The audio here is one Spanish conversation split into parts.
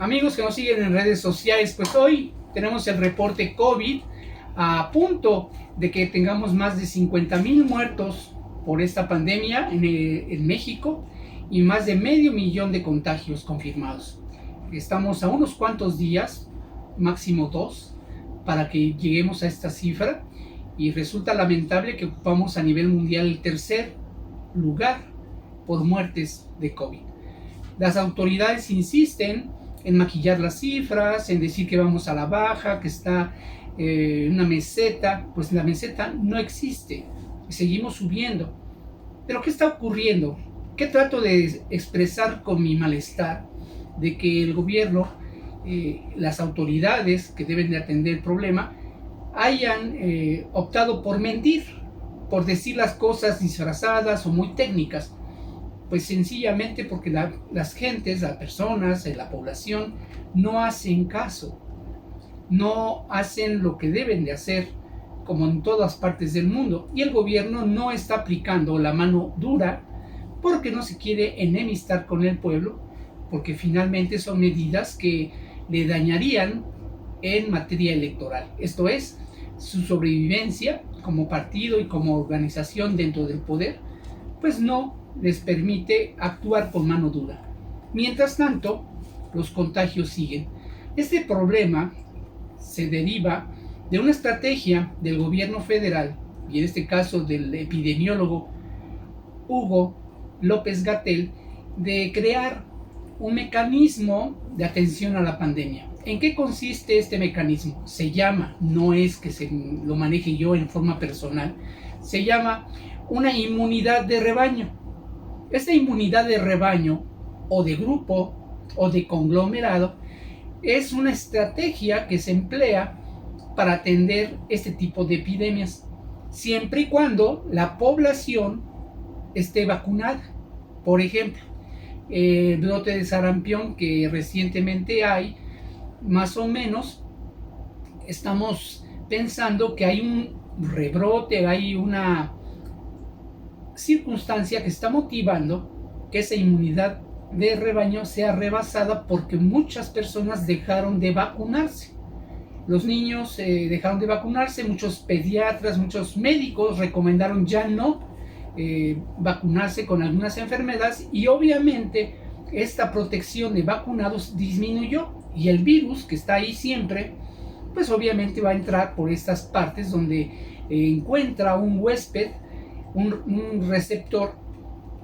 Amigos que nos siguen en redes sociales, pues hoy tenemos el reporte COVID a punto de que tengamos más de 50,000 muertos por esta pandemia en México y más de medio millón de contagios confirmados. Estamos a unos cuantos días, máximo 2, para que lleguemos a esta cifra y resulta lamentable que ocupamos a nivel mundial el tercer lugar por muertes de COVID. Las autoridades insisten en maquillar las cifras, en decir que vamos a la baja, que está una meseta. Pues la meseta no existe, seguimos subiendo. Pero ¿qué está ocurriendo? ¿Qué trato de expresar con mi malestar? De que el gobierno, las autoridades que deben de atender el problema, hayan optado por mentir, por decir las cosas disfrazadas o muy técnicas. Pues sencillamente porque las gentes, las personas, la población no hacen caso, no hacen lo que deben de hacer, como en todas partes del mundo, y el gobierno no está aplicando la mano dura porque no se quiere enemistar con el pueblo, porque finalmente son medidas que le dañarían en materia electoral, esto es, su sobrevivencia como partido y como organización dentro del poder, pues no les permite actuar con mano dura. Mientras tanto, los contagios siguen. Este problema se deriva de una estrategia del gobierno federal, y en este caso del epidemiólogo Hugo López-Gatell, de crear un mecanismo de atención a la pandemia. ¿En qué consiste este mecanismo? Se llama, no es que lo maneje yo en forma personal, se llama una inmunidad de rebaño. Esta inmunidad de rebaño o de grupo o de conglomerado es una estrategia que se emplea para atender este tipo de epidemias, siempre y cuando la población esté vacunada. Por ejemplo, el brote de sarampión que recientemente hay, más o menos estamos pensando que hay un rebrote, hay una circunstancia que está motivando que esa inmunidad de rebaño sea rebasada porque muchas personas dejaron de vacunarse. Los niños dejaron de vacunarse, muchos pediatras, muchos médicos recomendaron ya no vacunarse con algunas enfermedades, y obviamente esta protección de vacunados disminuyó, y el virus que está ahí siempre, pues obviamente va a entrar por estas partes donde encuentra un huésped, un receptor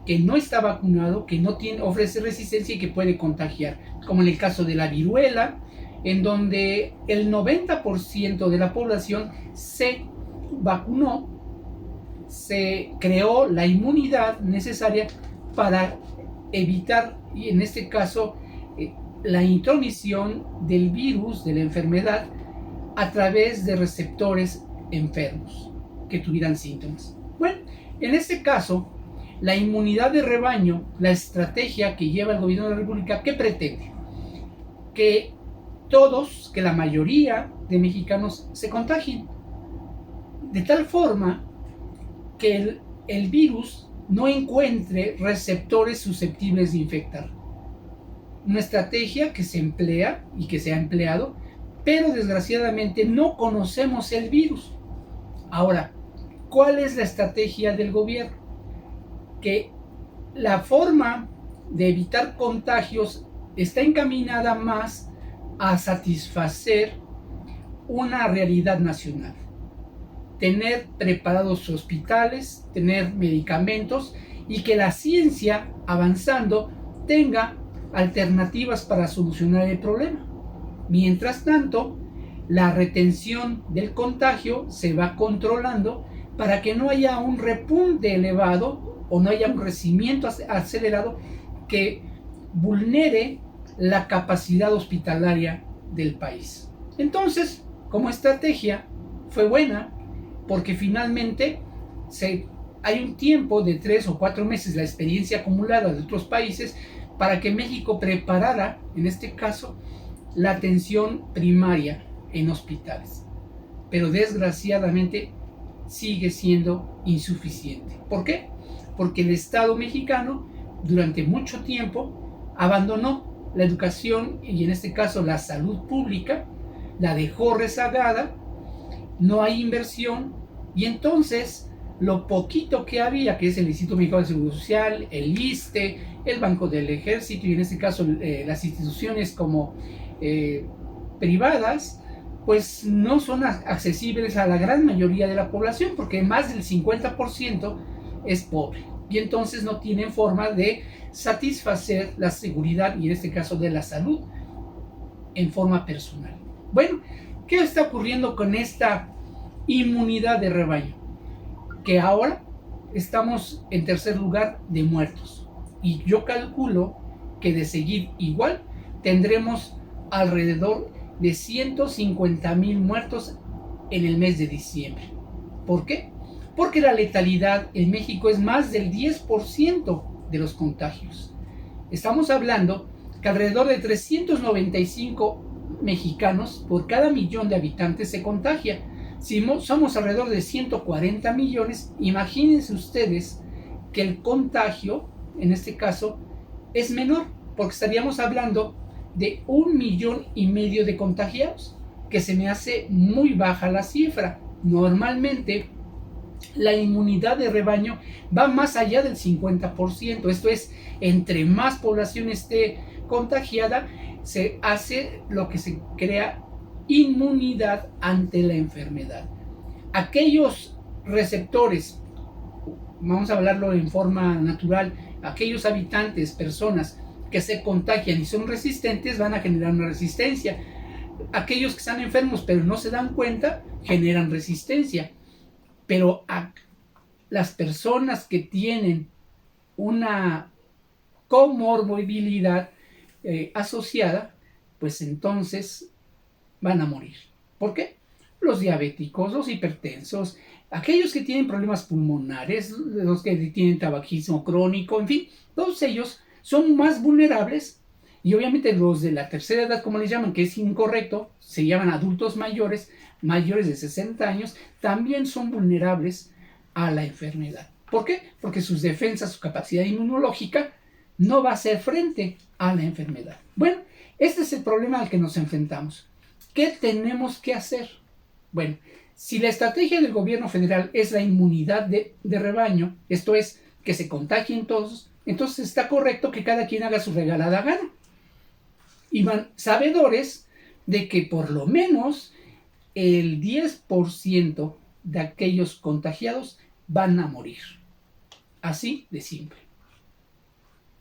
que no está vacunado, que no ofrece resistencia y que puede contagiar, como en el caso de la viruela, en donde el 90% de la población se vacunó, se creó la inmunidad necesaria para evitar, y en este caso, la intromisión del virus, de la enfermedad, a través de receptores enfermos que tuvieran síntomas. Bueno, en este caso, la inmunidad de rebaño, la estrategia que lleva el gobierno de la República, ¿qué pretende? Que todos, que la mayoría de mexicanos se contagien, de tal forma que el virus no encuentre receptores susceptibles de infectar. Una estrategia que se emplea y que se ha empleado, pero desgraciadamente no conocemos el virus. Ahora, ¿cuál es la estrategia del gobierno? Que la forma de evitar contagios está encaminada más a satisfacer una realidad nacional. Tener preparados hospitales, tener medicamentos, y que la ciencia, avanzando, tenga alternativas para solucionar el problema. Mientras tanto, la retención del contagio se va controlando para que no haya un repunte elevado o no haya un crecimiento acelerado que vulnere la capacidad hospitalaria del país. Entonces, como estrategia, fue buena porque finalmente hay un tiempo de 3 o 4 meses, la experiencia acumulada de otros países, para que México preparara, en este caso, la atención primaria en hospitales. Pero desgraciadamente sigue siendo insuficiente. ¿Por qué? Porque el Estado mexicano durante mucho tiempo abandonó la educación, y en este caso la salud pública, la dejó rezagada, no hay inversión, y entonces lo poquito que había, que es el Instituto Mexicano de Seguro Social, el ISSSTE, el Banco del Ejército, y en este caso las instituciones como privadas, pues no son accesibles a la gran mayoría de la población, porque más del 50% es pobre, y entonces no tienen forma de satisfacer la seguridad, y en este caso de la salud, en forma personal. Bueno, ¿qué está ocurriendo con esta inmunidad de rebaño? Que ahora estamos en tercer lugar de muertos, y yo calculo que de seguir igual tendremos alrededor de 150,000 muertos en el mes de diciembre. ¿Por qué? Porque la letalidad en México es más del 10% de los contagios. Estamos hablando que alrededor de 395 mexicanos por cada millón de habitantes se contagia. Si somos alrededor de 140 millones, imagínense ustedes que el contagio, en este caso, es menor, porque estaríamos hablando de 1,5 millones de contagiados, que se me hace muy baja la cifra. Normalmente la inmunidad de rebaño va más allá del 50%. Esto es, entre más población esté contagiada, se hace lo que se crea inmunidad ante la enfermedad. Aquellos receptores, vamos a hablarlo en forma natural, aquellos habitantes, personas que se contagian y son resistentes, van a generar una resistencia. Aquellos que están enfermos pero no se dan cuenta, generan resistencia. Pero a las personas que tienen una comorbilidad asociada, pues entonces van a morir. ¿Por qué? Los diabéticos, los hipertensos, aquellos que tienen problemas pulmonares, los que tienen tabaquismo crónico, en fin, todos ellos son más vulnerables, y obviamente los de la tercera edad, como les llaman, que es incorrecto, se llaman adultos mayores, mayores de 60 años, también son vulnerables a la enfermedad. ¿Por qué? Porque sus defensas, su capacidad inmunológica no va a hacer frente a la enfermedad. Bueno, este es el problema al que nos enfrentamos. ¿Qué tenemos que hacer? Bueno, si la estrategia del gobierno federal es la inmunidad de rebaño, esto es, que se contagien todos, entonces está correcto que cada quien haga su regalada gana. Y van sabedores de que por lo menos el 10% de aquellos contagiados van a morir. Así de simple.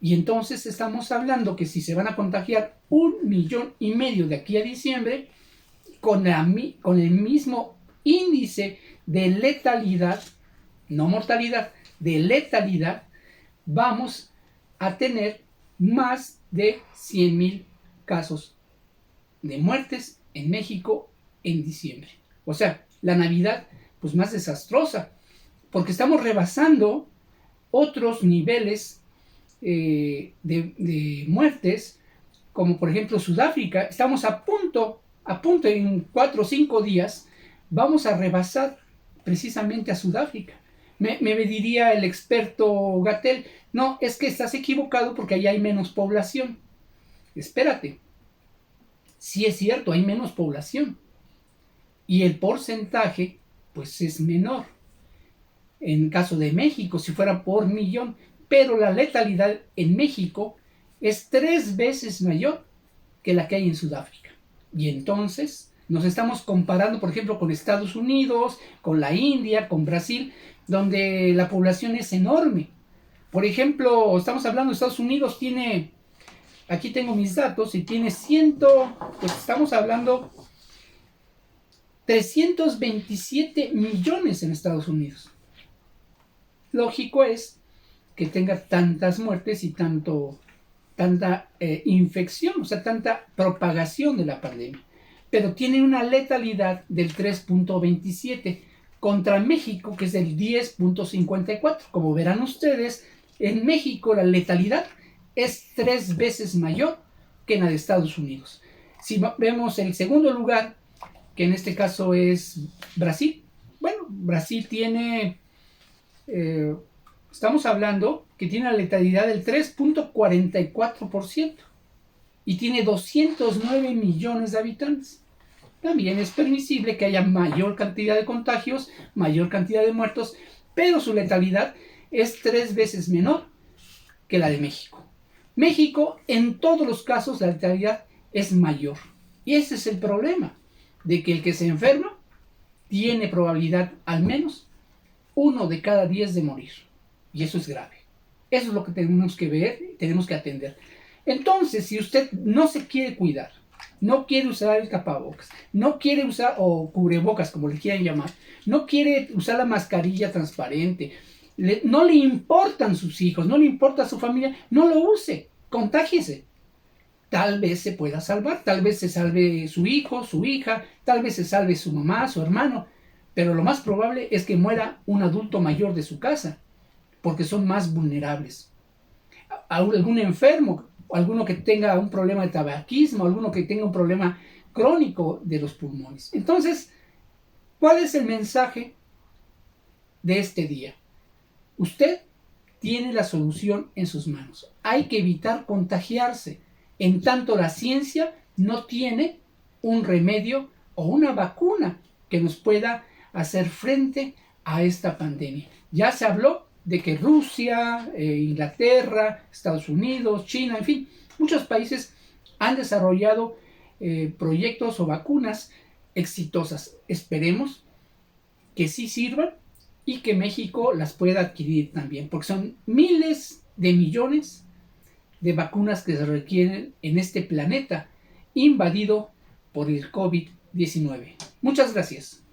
Y entonces estamos hablando que si se van a contagiar 1,5 millones de aquí a diciembre, con el mismo índice de letalidad, no mortalidad, de letalidad, vamos a tener más de 100,000 casos de muertes en México en diciembre. O sea, la Navidad, pues más desastrosa, porque estamos rebasando otros niveles de muertes, como por ejemplo Sudáfrica. Estamos a punto, en 4 o 5 días, vamos a rebasar precisamente a Sudáfrica. Me diría el experto Gatell, no, es que estás equivocado porque allá hay menos población. Espérate, sí es cierto, hay menos población, y el porcentaje pues es menor. En caso de México, si fuera por millón, pero la letalidad en México es 3 veces mayor que la que hay en Sudáfrica. Y entonces nos estamos comparando, por ejemplo, con Estados Unidos, con la India, con Brasil, donde la población es enorme. Por ejemplo, estamos hablando de Estados Unidos, tiene, aquí tengo mis datos, y tiene pues estamos hablando 327 millones en Estados Unidos. Lógico es que tenga tantas muertes y tanta infección, o sea, tanta propagación de la pandemia. Pero tiene una letalidad del 3.27 contra México, que es del 10.54. Como verán ustedes, en México la letalidad es 3 veces mayor que en la de Estados Unidos. Si vemos el segundo lugar, que en este caso es Brasil, bueno, Brasil tiene, estamos hablando que tiene la letalidad del 3.44%. y tiene 209 millones de habitantes. También es permisible que haya mayor cantidad de contagios, mayor cantidad de muertos, pero su letalidad es 3 veces menor que la de México. México, en todos los casos, la letalidad es mayor. Y ese es el problema, de que el que se enferma tiene probabilidad al menos 1 de cada 10 de morir. Y eso es grave. Eso es lo que tenemos que ver, tenemos que atender. Entonces, si usted no se quiere cuidar, no quiere usar el tapabocas, no quiere usar, o cubrebocas, como le quieran llamar, no quiere usar la mascarilla transparente, no le importan sus hijos, no le importa su familia, no lo use, contágiese. Tal vez se pueda salvar, tal vez se salve su hijo, su hija, tal vez se salve su mamá, su hermano, pero lo más probable es que muera un adulto mayor de su casa, porque son más vulnerables. Algún enfermo, alguno que tenga un problema de tabaquismo, alguno que tenga un problema crónico de los pulmones. Entonces, ¿cuál es el mensaje de este día? Usted tiene la solución en sus manos. Hay que evitar contagiarse. En tanto la ciencia no tiene un remedio o una vacuna que nos pueda hacer frente a esta pandemia. Ya se habló de que Rusia, Inglaterra, Estados Unidos, China, en fin, muchos países han desarrollado proyectos o vacunas exitosas. Esperemos que sí sirvan y que México las pueda adquirir también, porque son miles de millones de vacunas que se requieren en este planeta invadido por el COVID-19. Muchas gracias.